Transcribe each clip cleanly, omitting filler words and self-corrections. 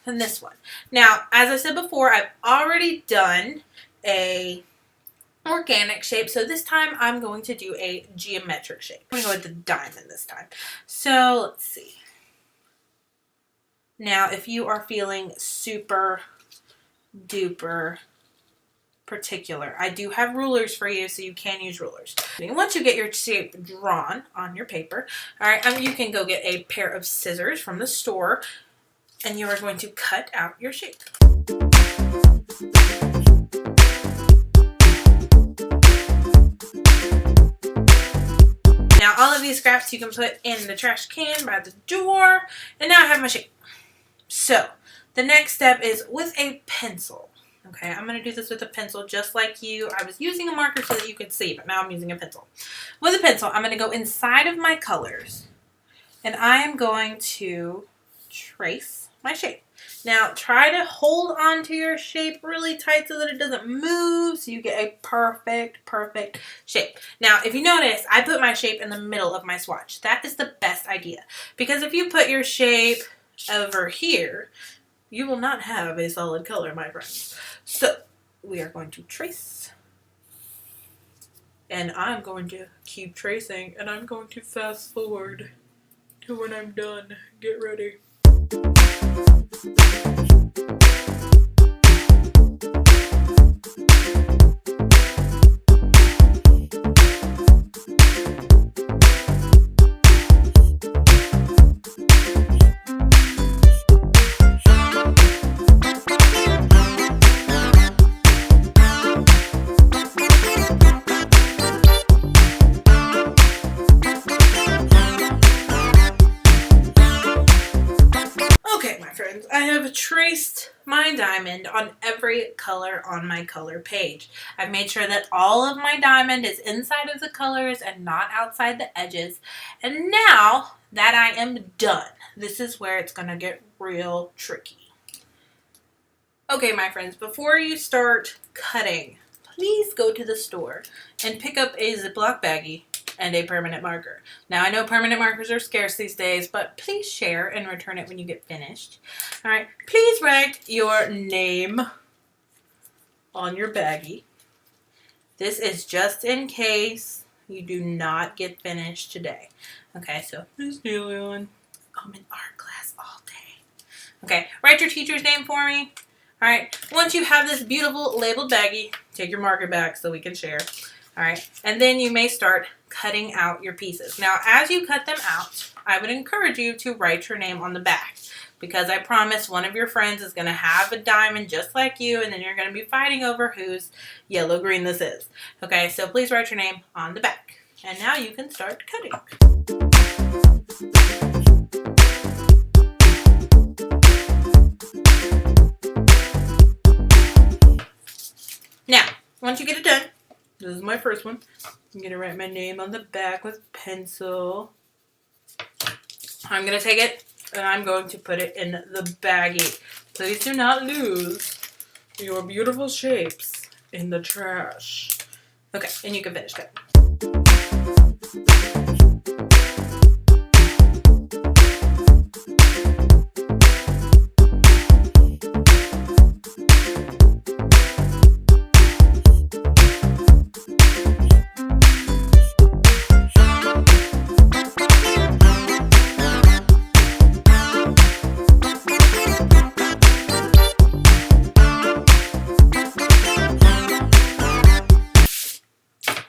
than this one. Now, as I said before, I've already done a organic shape, so this time I'm going to do a geometric shape. I'm going to go with the diamond this time. So let's see. Now, if you are feeling super duper particular, I do have rulers for you, so you can use rulers. And once you get your shape drawn on your paper, all right, you can go get a pair of scissors from the store, and you are going to cut out your shape. Now, all of these scraps you can put in the trash can by the door, and now I have my shape. So, the next step is with a pencil. Okay, I'm going to do this with a pencil just like you. I was using a marker so that you could see, but now I'm using a pencil. With a pencil, I'm going to go inside of my colors, and I am going to trace my shape. Now, try to hold on to your shape really tight so that it doesn't move, so you get a perfect shape. Now, if you notice, I put my shape in the middle of my swatch. That is the best idea, because if you put your shape over here, you will not have a solid color, my friends. So, we are going to trace. And I'm going to keep tracing, and I'm going to fast forward to when I'm done. Get ready. I have traced my diamond on every color on my color page. I've made sure that all of my diamond is inside of the colors and not outside the edges. And now that I am done, this is where it's going to get real tricky. Okay, my friends, before you start cutting, please go to the store and pick up a Ziploc baggie and a permanent marker. Now, I know permanent markers are scarce these days, but please share and return it when you get finished. All right, please write your name on your baggie. This is just in case you do not get finished today. Okay, so Miss Dillon, I'm in art class all day. Okay, write your teacher's name for me. All right, once you have this beautiful labeled baggie, take your marker back so we can share. All right, and then you may start cutting out your pieces. Now, as you cut them out, I would encourage you to write your name on the back, because I promise one of your friends is going to have a diamond just like you, and then you're going to be fighting over whose yellow green this is. Okay, so please write your name on the back. And now you can start cutting. Now, once you get it done, this is my first one. I'm going to write my name on the back with pencil. I'm going to take it and I'm going to put it in the baggie. Please do not lose your beautiful shapes in the trash. Okay, and you can finish cutting.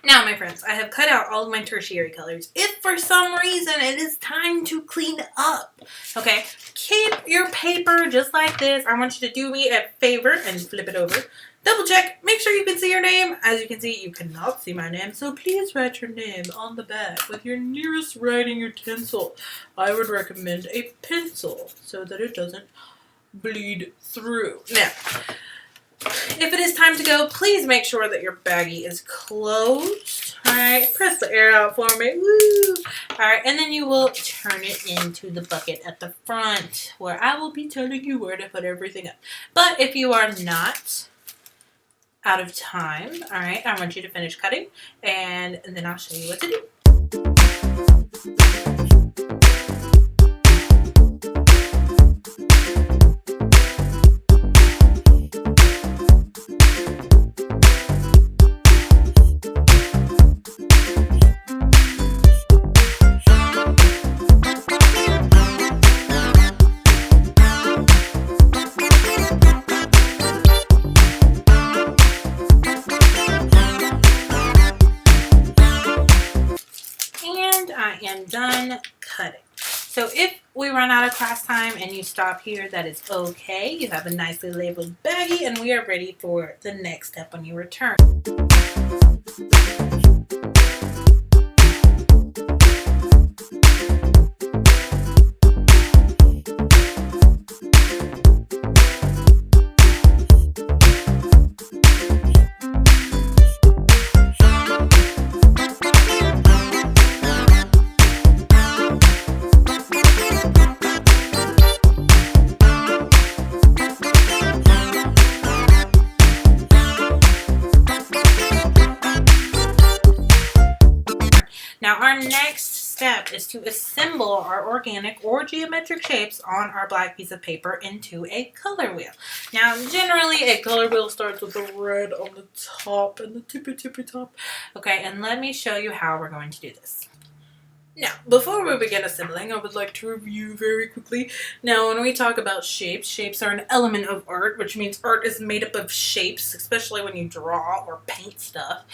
Now, my friends, I have cut out all of my tertiary colors. If for some reason it is time to clean up, okay, keep your paper just like this. I want you to do me a favor and flip it over. Double check, make sure you can see your name. As you can see, you cannot see my name, so please write your name on the back with your nearest writing utensil. I would recommend a pencil so that it doesn't bleed through. Now, if it is time to go, please make sure that your baggie is closed. Alright, press the air out for me. Woo! Alright, and then you will turn it into the bucket at the front, where I will be telling you where to put everything up. But if you are not out of time, alright, I want you to finish cutting, and then I'll show you what to do. we run out of class time and you stop here, that is okay. You have a nicely labeled baggie and we are ready for the next step when you return. Now our next step is to assemble our organic or geometric shapes on our black piece of paper into a color wheel. Now generally a color wheel starts with the red on the top and the tippy top. Okay, and let me show you how we're going to do this. Now, before we begin assembling, I would like to review very quickly. Now, when we talk about shapes, shapes are an element of art, which means art is made up of shapes, especially when you draw or paint stuff.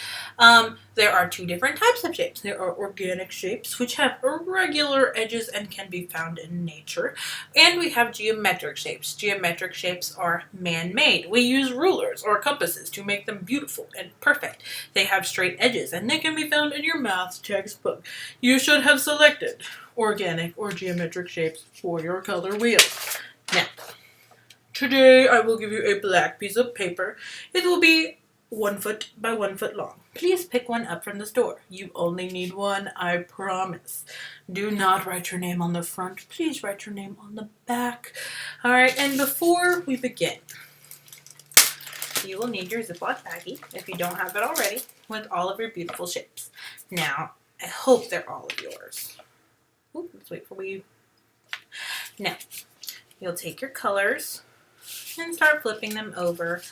There are two different types of shapes. There are organic shapes, which have irregular edges and can be found in nature. And we have geometric shapes. Geometric shapes are man-made. We use rulers or compasses to make them beautiful and perfect. They have straight edges, and they can be found in your math textbook. You should have selected organic or geometric shapes for your color wheel. Now, today I will give you a black piece of paper. It will be 1 foot by 1 foot long. Please pick one up from the store. You only need one, I promise. Do not write your name on the front. Please write your name on the back. Alright, and before we begin, you will need your Ziploc baggie, if you don't have it already, with all of your beautiful shapes. Now, I hope they're all of yours. Ooh, let's wait for you. Now, you'll take your colors and start flipping them over.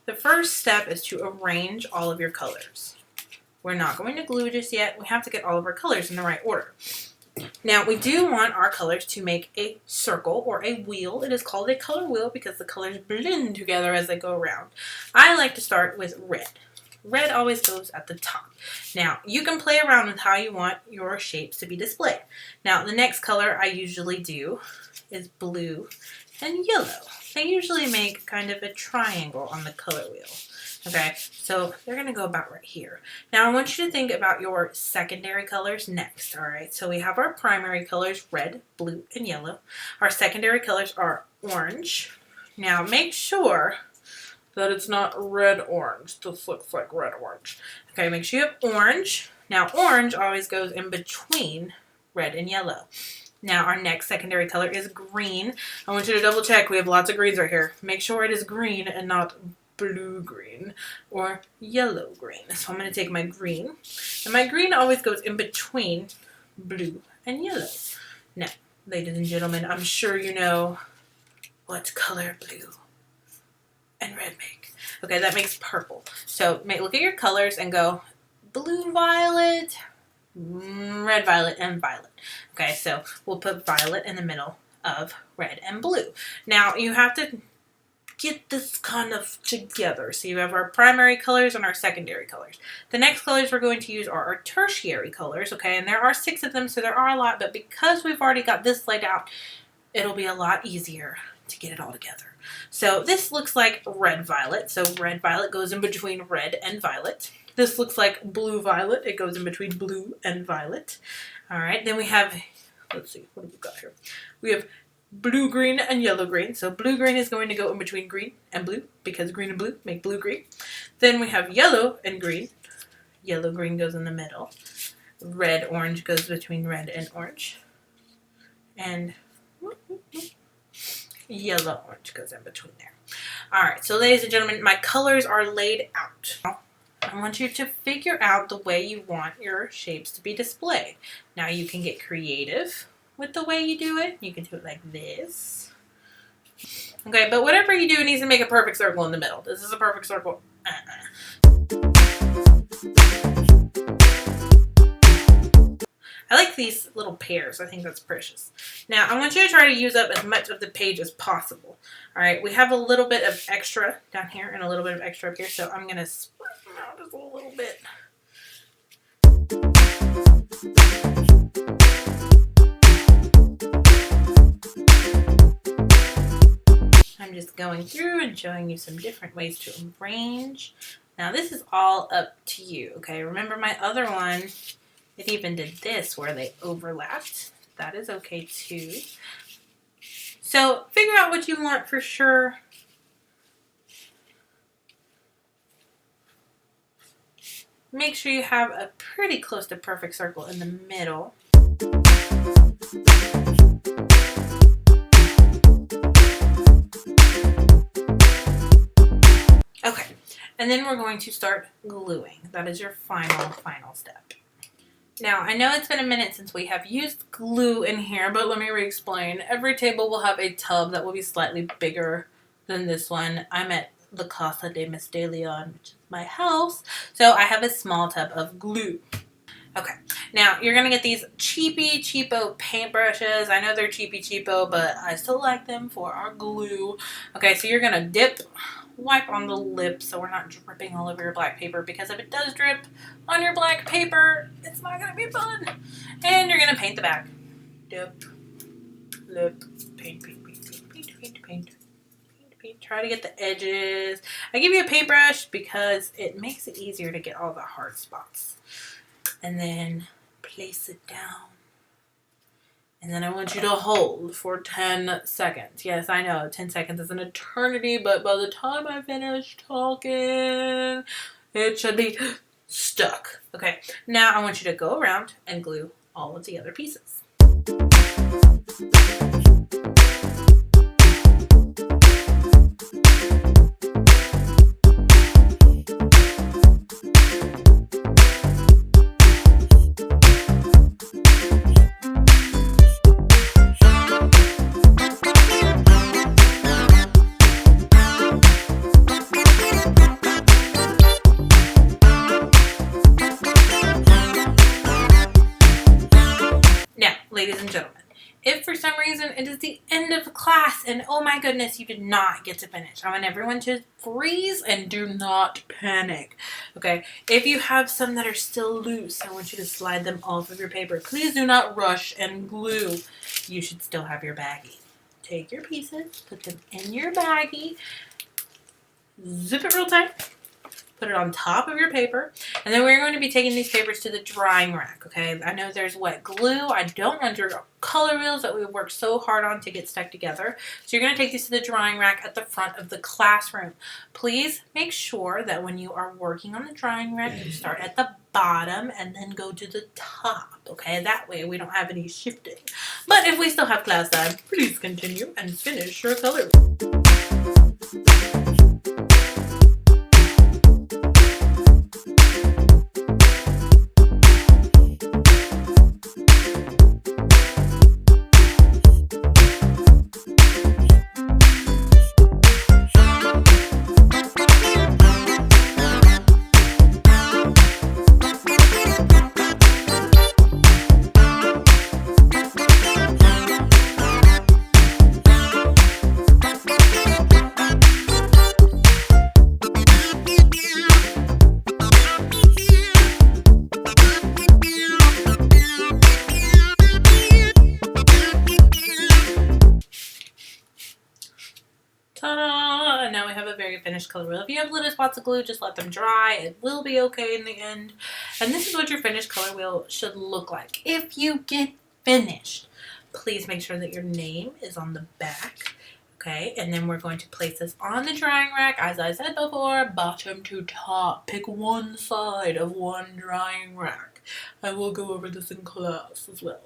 The first step is to arrange all of your colors. We're not going to glue just yet. We have to get all of our colors in the right order. Now, we do want our colors to make a circle or a wheel. It is called a color wheel because the colors blend together as they go around. I like to start with red. Red always goes at the top. Now, you can play around with how you want your shapes to be displayed. Now, the next color I usually do is blue and yellow. They usually make kind of a triangle on the color wheel. Okay, so they're going to go about right here. Now, I want you to think about your secondary colors next, all right? So we have our primary colors, red, blue, and yellow. Our secondary colors are orange. Now, make sure that it's not red-orange. This looks like red-orange. Okay, make sure you have orange. Now, orange always goes in between red and yellow. Now, our next secondary color is green. I want you to double check. We have lots of greens right here. Make sure it is green and not blue-green or yellow-green. So I'm going to take my green. And my green always goes in between blue and yellow. Now, ladies and gentlemen, I'm sure you know what color blue and red make. Okay, that makes purple. So look at your colors and go blue, violet, red, violet, and violet. Okay, so we'll put violet in the middle of red and blue. Now, you have to get this kind of together. So you have our primary colors and our secondary colors. The next colors we're going to use are our tertiary colors, okay? And there are 6 of them, so there are a lot, but because we've already got this laid out, it'll be a lot easier to get it all together. So this looks like red-violet. So red-violet goes in between red and violet. This looks like blue-violet. It goes in between blue and violet. All right, then we have, let's see, what have we got here? We have blue-green and yellow-green. So blue-green is going to go in between green and blue because green and blue make blue-green. Then we have yellow and green. Yellow-green goes in the middle. Red-orange goes between red and orange. And yellow-orange goes in between there. All right, so ladies and gentlemen, my colors are laid out. I want you to figure out the way you want your shapes to be displayed. Now, you can get creative with the way you do it. You can do it like this. Okay, but whatever you do, it needs to make a perfect circle in the middle. This is a perfect circle. I like these little pairs. I think that's precious. Now, I want you to try to use up as much of the page as possible. All right, we have a little bit of extra down here and a little bit of extra up here, so I'm going to spread them out just a little bit. just going through and showing you some different ways to arrange. Now this is all up to you, okay? Remember my other one, it even did this where they overlapped. That is okay too. So figure out what you want for sure. Make sure you have a pretty close to perfect circle in the middle. Okay, and then we're going to start gluing. That is your final step. Now, I know it's been a minute since we have used glue in here, but let me re-explain. Every table will have a tub that will be slightly bigger than this one. I'm at the Casa de Miss De Leon, which is my house, so I have a small tub of glue. Okay, now you're gonna get these cheapo paintbrushes. I know they're cheapo, but I still like them for our glue. Okay, so you're gonna wipe on the lip so we're not dripping all over your black paper, because if it does drip on your black paper, it's not gonna be fun. And you're gonna paint the back. Dip, lip, paint. Try to get the edges. I give you a paintbrush because it makes it easier to get all the hard spots. And then place it down. And then I want you to hold for 10 seconds. Yes, I know, 10 seconds is an eternity, but by the time I finish talking, it should be stuck. Okay, now I want you to go around and glue all of the other pieces. Ladies and gentlemen, if for some reason it is the end of class and oh my goodness, you did not get to finish, I want everyone to freeze and do not panic. Okay, if you have some that are still loose, I want you to slide them off of your paper. Please do not rush and glue. You should still have your baggie. Take your pieces, put them in your baggie, zip it real tight. Put it on top of your paper, and then we're going to be taking these papers to the drying rack, okay? I know there's wet glue. I don't want your color wheels that we worked so hard on to get stuck together. So you're going to take these to the drying rack at the front of the classroom. Please make sure that when you are working on the drying rack, you start at the bottom and then go to the top, okay? That way we don't have any shifting. But if we still have class time, please continue and finish your color. Ta-da! And now we have a very finished color wheel. If you have little spots of glue, just let them dry. It will be okay in the end. And this is what your finished color wheel should look like. If you get finished, please make sure that your name is on the back. Okay, and then we're going to place this on the drying rack. As I said before, bottom to top. Pick one side of one drying rack. I will go over this in class as well.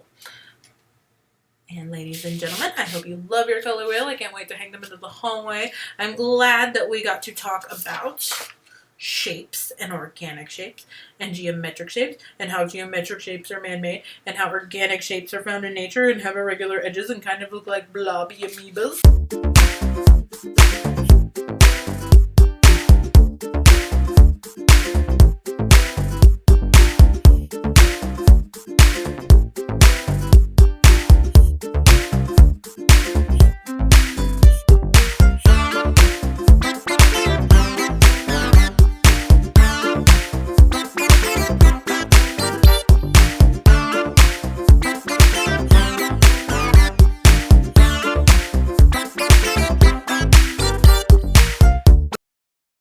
And ladies and gentlemen, I hope you love your color wheel. I can't wait to hang them into the hallway. I'm glad that we got to talk about shapes and organic shapes and geometric shapes and how geometric shapes are man-made and how organic shapes are found in nature and have irregular edges and kind of look like blobby amoebas.